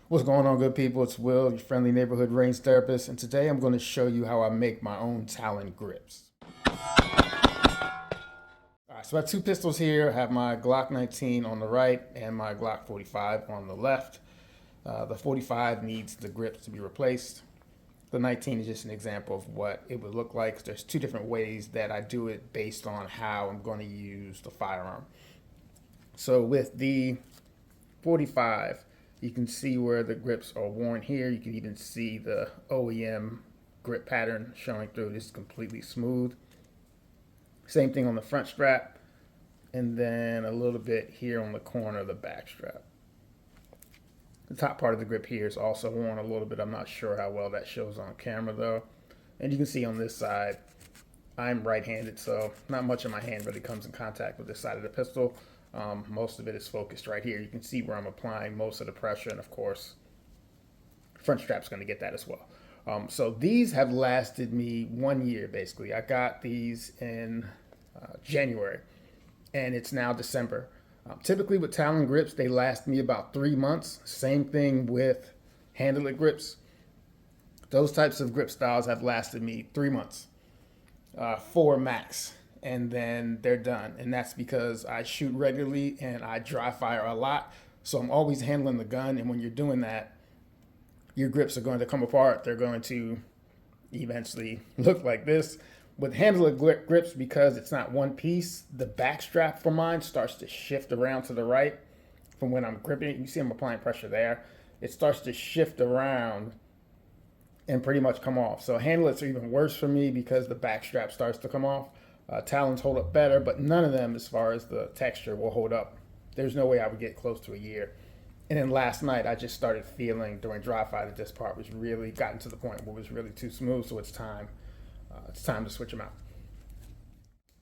What's going on, good people? It's Will, your friendly neighborhood range therapist, and today I'm going to show you how I make my own Talon grips. All right, so I have two pistols here. I have my Glock 19 on the right and my Glock 45 on the left. The 45 needs the grips to be replaced. The 19 is just an example of what it would look like. There's two different ways that I do it based on how I'm going to use the firearm. So with the 45, you can see where the grips are worn here. You can even see the OEM grip pattern showing through. This is completely smooth. Same thing on the front strap, and then a little bit here on the corner of the back strap. The top part of the grip here is also worn a little bit. I'm not sure how well that shows on camera though. And you can see on this side, I'm right-handed, so not much of my hand really comes in contact with this side of the pistol. Most of it is focused right here. You can see where I'm applying most of the pressure, and of course, front strap's going to get that as well. So these have lasted me 1 year, basically. I got these in January, and it's now December. Typically with Talon grips, they last me about 3 months. Same thing with Handle-It grips. Those types of grip styles have lasted me 3 months, 4 max. And then they're done. And that's because I shoot regularly and I dry fire a lot. So I'm always handling the gun. And when you're doing that, your grips are going to come apart. They're going to eventually look like this. With Handle-It grips, because it's not one piece, the back strap for mine starts to shift around to the right from when I'm gripping it. You see I'm applying pressure there. It starts to shift around and pretty much come off. So Handle-Its are even worse for me because the back strap starts to come off. Talons hold up better, but none of them, as far as the texture, will hold up. There's no way I would get close to a year. And then last night, I just started feeling during dry fire that this part was really gotten to the point where it was really too smooth. So it's time to switch them out.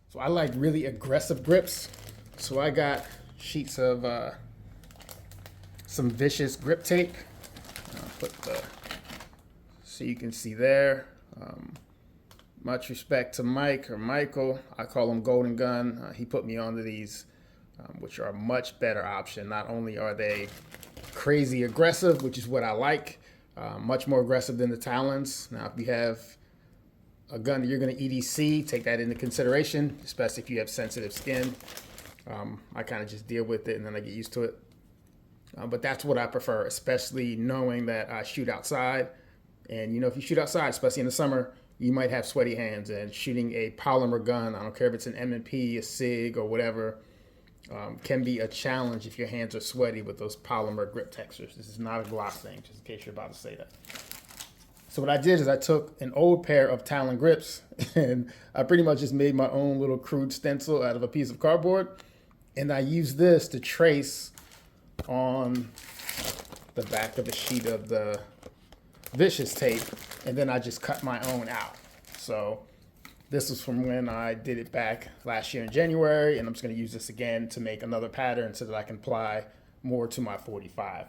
So I like really aggressive grips. So I got sheets of some Viscous grip tape. So you can see there. Much respect to Mike or Michael. I call him Golden Gun. He put me onto these, which are a much better option. Not only are they crazy aggressive, which is what I like, much more aggressive than the Talons. Now, if you have a gun that you're going to EDC, take that into consideration, especially if you have sensitive skin. I kind of just deal with it and then I get used to it. But that's what I prefer, especially knowing that I shoot outside. And, you know, if you shoot outside, especially in the summer, you might have sweaty hands, and shooting a polymer gun, I don't care if it's an M&P, a SIG, or whatever, can be a challenge if your hands are sweaty with those polymer grip textures. This is not a Glock thing, just in case you're about to say that. So what I did is I took an old pair of Talon grips, and I pretty much just made my own little crude stencil out of a piece of cardboard, and I used this to trace on the back of a sheet of the Viscous tape, and then I just cut my own out. So this was from when I did it back last year in January, and I'm just going to use this again to make another pattern so that I can apply more to my 45.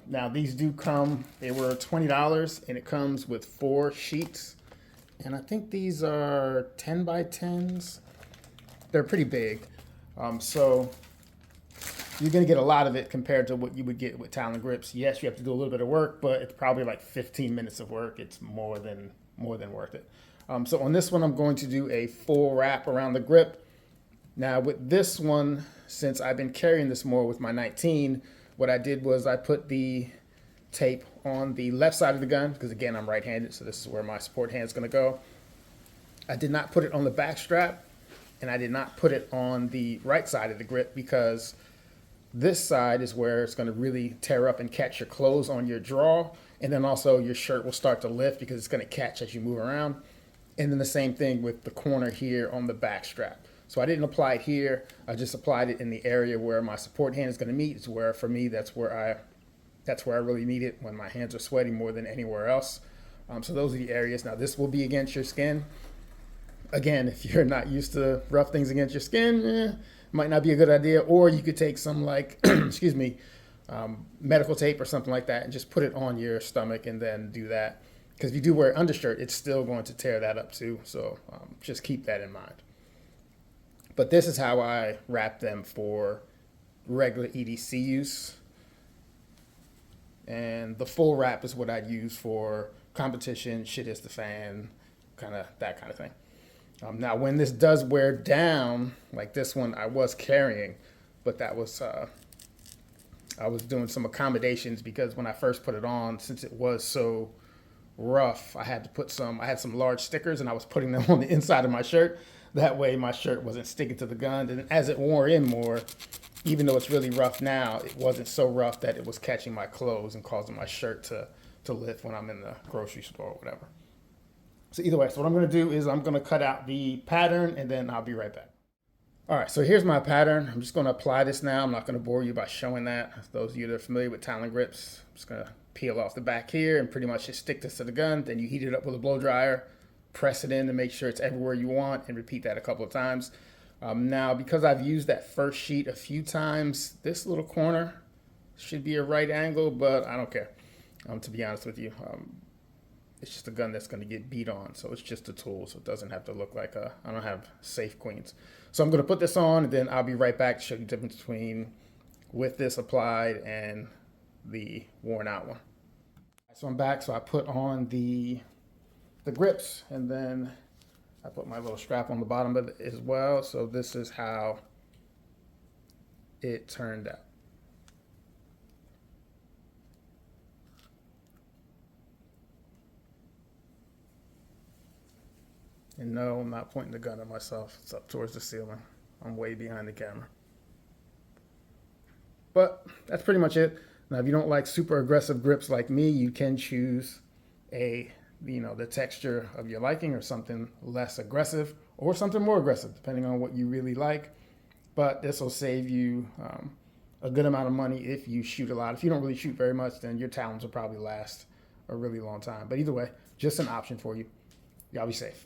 Now these do come, they were $20, and it comes with 4 sheets, and I think these are 10 by 10s. They're pretty big. So you're going to get a lot of it compared to what you would get with Talon grips. Yes, you have to do a little bit of work, but it's probably like 15 minutes of work. It's more than worth it. So on this one, I'm going to do a full wrap around the grip. Now with this one, since I've been carrying this more with my 19, what I did was I put the tape on the left side of the gun, because again, I'm right-handed, so this is where my support hand is going to go. I did not put it on the back strap, and I did not put it on the right side of the grip, because this side is where it's going to really tear up and catch your clothes on your draw, and then also your shirt will start to lift because it's going to catch as you move around. And then the same thing with the corner here on the back strap. So I didn't apply it here. I just applied it in the area where my support hand is going to meet. It's where, for me, that's where I really need it when my hands are sweaty more than anywhere else. So those are the areas. Now this will be against your skin. Again, if you're not used to rough things against your skin, might not be a good idea. Or you could take some like, excuse me, medical tape or something like that and just put it on your stomach and then do that. Because if you do wear an undershirt, it's still going to tear that up too. So just keep that in mind. But this is how I wrap them for regular EDC use. And the full wrap is what I'd use for competition, shit hits the fan, that kind of thing. Now, when this does wear down, like this one I was carrying, but that was, I was doing some accommodations because when I first put it on, since it was so rough, I had some large stickers and I was putting them on the inside of my shirt. That way my shirt wasn't sticking to the gun. And as it wore in more, even though it's really rough now, it wasn't so rough that it was catching my clothes and causing my shirt to lift when I'm in the grocery store or whatever. So either way, so what I'm going to do is I'm going to cut out the pattern and then I'll be right back. All right, so here's my pattern. I'm just going to apply this now. I'm not going to bore you by showing that. Those of you that are familiar with Talon grips, I'm just going to peel off the back here and pretty much just stick this to the gun. Then you heat it up with a blow dryer, press it in to make sure it's everywhere you want, and repeat that a couple of times. Now, because I've used that first sheet a few times, this little corner should be a right angle, but I don't care, to be honest with you. It's just a gun that's going to get beat on, so it's just a tool, so it doesn't have to look like I don't have safe queens. So I'm going to put this on, and then I'll be right back to show you the difference between with this applied and the worn out one. So I'm back, so I put on the grips, and then I put my little strap on the bottom of it as well. So this is how it turned out. And no, I'm not pointing the gun at myself. It's up towards the ceiling. I'm way behind the camera. But that's pretty much it. Now, if you don't like super aggressive grips like me, you can choose the texture of your liking, or something less aggressive or something more aggressive, depending on what you really like. But this will save you a good amount of money if you shoot a lot. If you don't really shoot very much, then your Talons will probably last a really long time. But either way, just an option for you. Y'all be safe.